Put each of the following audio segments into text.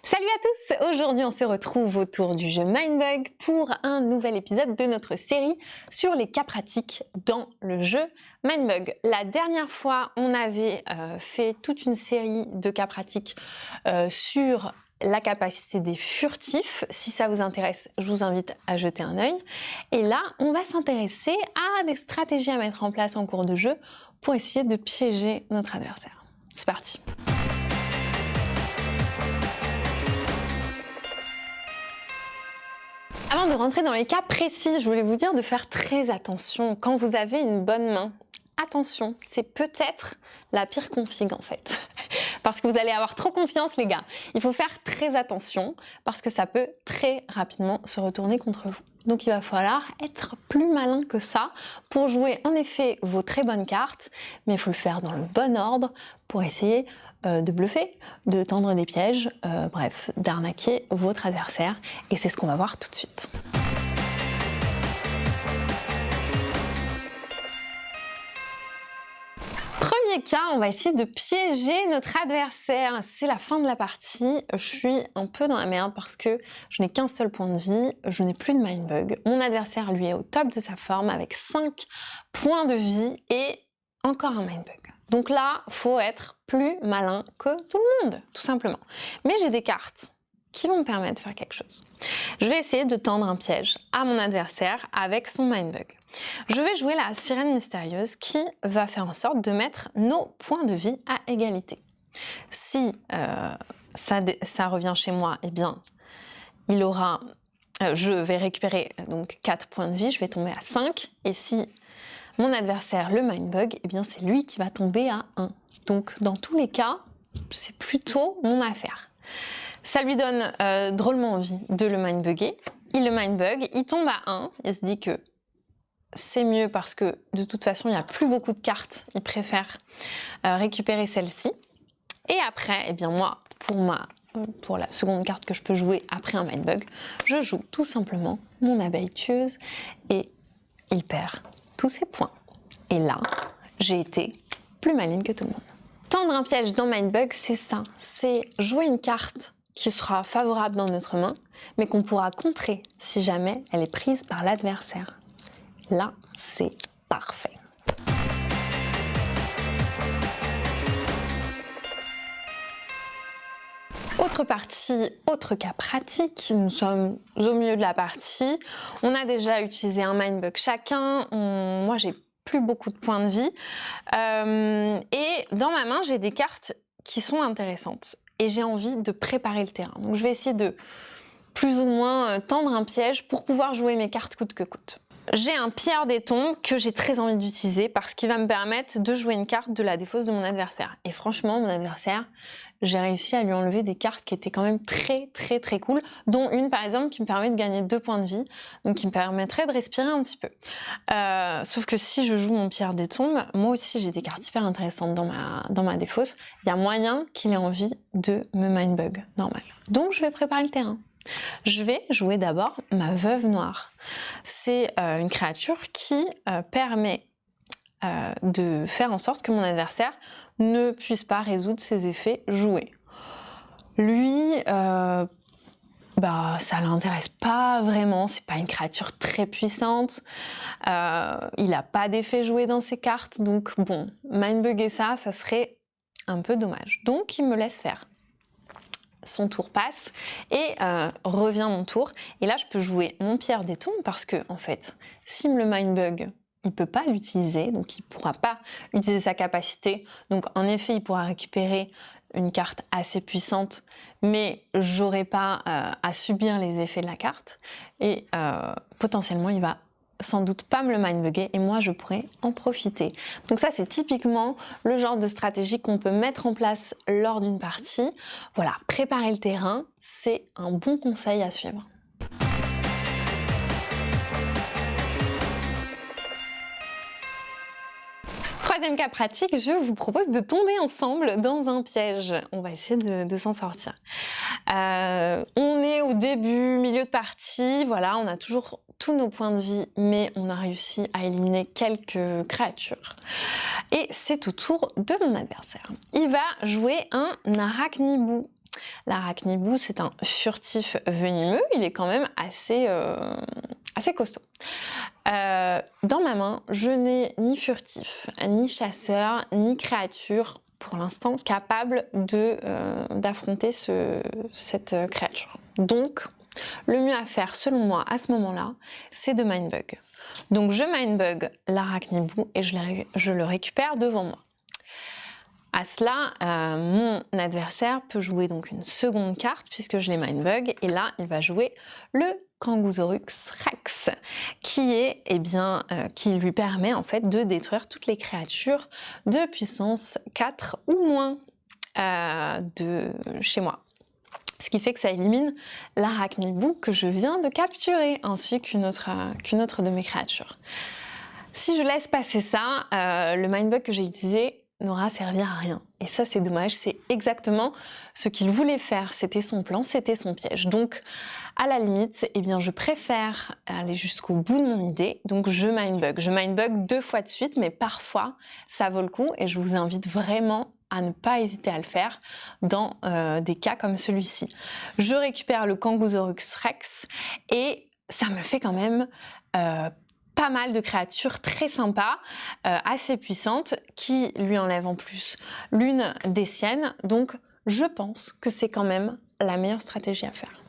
Salut à tous! Aujourd'hui, on se retrouve autour du jeu Mindbug pour un nouvel épisode de notre série sur les cas pratiques dans le jeu Mindbug. La dernière fois, on avait fait toute une série de cas pratiques sur la capacité des furtifs. Si ça vous intéresse, je vous invite à jeter un œil. Et là, on va s'intéresser à des stratégies à mettre en place en cours de jeu pour essayer de piéger notre adversaire. C'est parti! Avant de rentrer dans les cas précis, je voulais vous dire de faire très attention quand vous avez une bonne main. Attention, c'est peut-être la pire config en fait. Parce que vous allez avoir trop confiance les gars. Il faut faire très attention parce que ça peut très rapidement se retourner contre vous. Donc il va falloir être plus malin que ça pour jouer en effet vos très bonnes cartes, mais il faut le faire dans le bon ordre pour essayer de bluffer, de tendre des pièges, bref, d'arnaquer votre adversaire. Et c'est ce qu'on va voir tout de suite. Premier cas, on va essayer de piéger notre adversaire. C'est la fin de la partie. Je suis un peu dans la merde parce que je n'ai qu'un seul point de vie. Je n'ai plus de Mindbug. Mon adversaire, lui, est au top de sa forme avec 5 points de vie et encore un Mindbug. Donc là, faut être plus malin que tout le monde, tout simplement. Mais j'ai des cartes qui vont me permettre de faire quelque chose. Je vais essayer de tendre un piège à mon adversaire avec son Mindbug. Je vais jouer la sirène mystérieuse qui va faire en sorte de mettre nos points de vie à égalité. Si ça revient chez moi, eh bien, il aura, je vais récupérer donc 4 points de vie, je vais tomber à 5. Et si mon adversaire, le Mindbug, eh bien, c'est lui qui va tomber à 1. Donc, dans tous les cas, c'est plutôt mon affaire. Ça lui donne drôlement envie de le mindbugger. Il le mindbug, il tombe à 1, il se dit que c'est mieux parce que de toute façon, il n'y a plus beaucoup de cartes, il préfère récupérer celle-ci. Et après, eh bien moi, pour la seconde carte que je peux jouer après un mindbug, je joue tout simplement mon abeille tueuse et il perd tous ses points. Et là, j'ai été plus maligne que tout le monde. Tendre un piège dans Mindbug, c'est ça, c'est jouer une carte qui sera favorable dans notre main, mais qu'on pourra contrer si jamais elle est prise par l'adversaire. Là, c'est parfait. Autre partie, autre cas pratique, nous sommes au milieu de la partie, on a déjà utilisé un Mindbug chacun, moi j'ai plus beaucoup de points de vie, et dans ma main j'ai des cartes qui sont intéressantes et j'ai envie de préparer le terrain. Donc je vais essayer de plus ou moins tendre un piège pour pouvoir jouer mes cartes coûte que coûte. J'ai un Pierre des Tombes que j'ai très envie d'utiliser parce qu'il va me permettre de jouer une carte de la défausse de mon adversaire. Et franchement, mon adversaire, j'ai réussi à lui enlever des cartes qui étaient quand même très cool, dont une par exemple qui me permet de gagner 2 points de vie, donc qui me permettrait de respirer un petit peu. Sauf que si je joue mon Pierre des Tombes, moi aussi j'ai des cartes hyper intéressantes dans ma défausse, il y a moyen qu'il ait envie de me mindbug, normal. Donc je vais préparer le terrain. Je vais jouer d'abord ma Veuve Noire. C'est une créature qui permet de faire en sorte que mon adversaire ne puisse pas résoudre ses effets joués. Lui, ça l'intéresse pas vraiment, c'est pas une créature très puissante, il a pas d'effet joué dans ses cartes, donc bon, mindbugger ça serait un peu dommage. Donc il me laisse faire. Son tour passe et revient mon tour. Et là, je peux jouer mon Pierre des Tombes parce que, en fait, s'il me le mindbug, il peut pas l'utiliser, donc il pourra pas utiliser sa capacité. Donc, en effet, il pourra récupérer une carte assez puissante, mais j'aurai pas à subir les effets de la carte. Et potentiellement, il va sans doute pas me le mindbugger et moi je pourrais en profiter. Donc ça c'est typiquement le genre de stratégie qu'on peut mettre en place lors d'une partie. Voilà, préparer le terrain, c'est un bon conseil à suivre. Troisième cas pratique, je vous propose de tomber ensemble dans un piège. On va essayer de s'en sortir. On est au début, milieu de partie, voilà, on a toujours tous nos points de vie, mais on a réussi à éliminer quelques créatures. Et c'est au tour de mon adversaire. Il va jouer un Arachnibou. L'arachnibou, c'est un furtif venimeux, il est quand même assez costaud. Dans ma main, je n'ai ni furtif, ni chasseur, ni créature pour l'instant capable d'affronter cette créature. Donc, le mieux à faire, selon moi, à ce moment-là, c'est de mindbug. Donc, je mindbug l'arachnibou et je le récupère devant moi. À cela, mon adversaire peut jouer donc une seconde carte puisque je l'ai mindbug et là, il va jouer le Kangousaurus Rex qui lui permet en fait de détruire toutes les créatures de puissance 4 ou moins de chez moi. Ce qui fait que ça élimine l'arachnibou que je viens de capturer, ainsi qu'une autre de mes créatures. Si je laisse passer ça, le mindbug que j'ai utilisé n'aura servi à rien. Et ça, c'est dommage, c'est exactement ce qu'il voulait faire. C'était son plan, c'était son piège. Donc, à la limite, eh bien, je préfère aller jusqu'au bout de mon idée. Donc, je mindbug. Je mindbug 2 fois de suite, mais parfois, ça vaut le coup. Et je vous invite vraiment à ne pas hésiter à le faire dans des cas comme celui-ci. Je récupère le Kangousaurus Rex et ça me fait quand même pas mal de créatures très sympas, assez puissantes, qui lui enlèvent en plus l'une des siennes. Donc je pense que c'est quand même la meilleure stratégie à faire.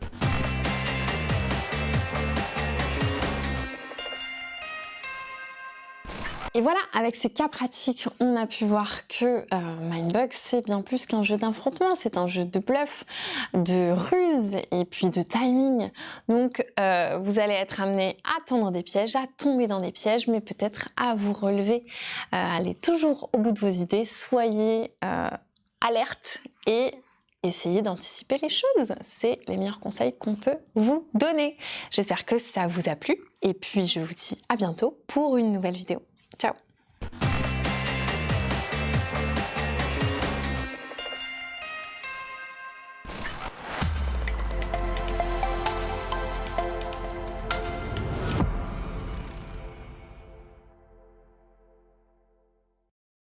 Et voilà, avec ces cas pratiques, on a pu voir que mindbug, c'est bien plus qu'un jeu d'affrontement, c'est un jeu de bluff, de ruse et puis de timing. Donc vous allez être amené à tendre des pièges, à tomber dans des pièges, mais peut-être à vous relever, allez toujours au bout de vos idées, soyez alerte et essayez d'anticiper les choses. C'est les meilleurs conseils qu'on peut vous donner. J'espère que ça vous a plu et puis je vous dis à bientôt pour une nouvelle vidéo. Ciao!